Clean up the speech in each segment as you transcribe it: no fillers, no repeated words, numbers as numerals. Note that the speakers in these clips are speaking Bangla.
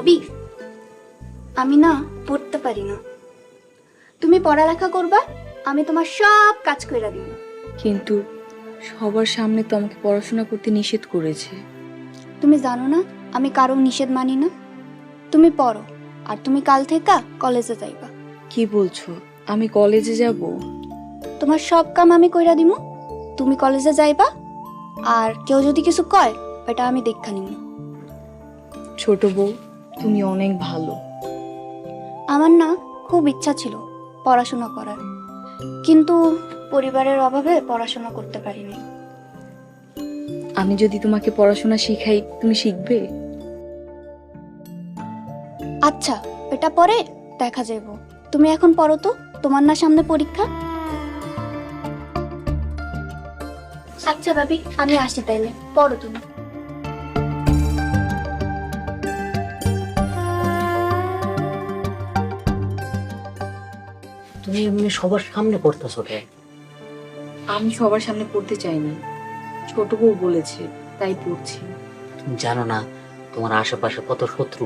ভাবি, আমি না পড়তে পারি না। তুমি পড়ালেখা করবা, আমি তোমার সব কাজ কইরা দিব। কিন্তু সবার সামনে তো আমাকে পড়াশোনা করতে নিষেধ করেছে। তুমি জানো না আমি কারো নিষেধ মানি না। তুমি পড়ো, আর তুমি কাল থেকে কলেজে যাইবা। কি বলছো? আমি কলেজে যাব? তোমার সব কাম আমি কইরা দিমু, তুমি কলেজে যাইবা। আর কেউ যদি কিছু কয়, ওটা আমি দেখা নিব। ছোট বউ, তুমি অনেক ভালো। আমার না খুব ইচ্ছা ছিল পড়াশোনা করার, কিন্তু পরিবারের অভাবে পড়াশোনা করতে পারিনি। আমি যদি তোমাকে পড়াশোনা শিখাই, তুমি শিখবে? আচ্ছা, এটা পরে দেখা যাইব। তুমি এখন পড়ো তো, তোমার না সামনে পরীক্ষা। আচ্ছা ভাবি, আমি আসি তাইলে, পড়ো তুমি। তুমি এমনি সবার সামনে পড়তেছো কেন? আমি সবার সামনে পড়তে চাইনি, ছোট বউ বলেছে তাই পড়ছি। তুমি জানো না তোমার আশেপাশে কত শত্রু?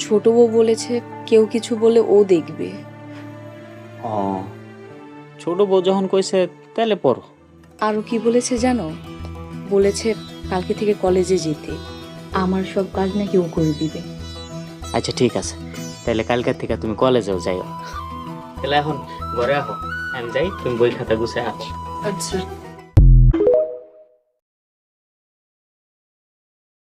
ছোট বউ বলেছে কেউ কিছু বলে ও দেখবে। ও, ছোট বউ যখন কইছে তাহলে পড়ো। আরো কি বলেছে জানো? বলেছে কালকে থেকে কলেজে যেতে, আমার সব কাজ নাকি ও করে দিবে। আচ্ছা ঠিক আছে, তাহলে কালকের থেকে তুমি কলেজেও যাইও। তাহলে এখন ঘরে আহো, আমি যাই, তুমি বই খাতা গুছায় আছো। আচ্ছা।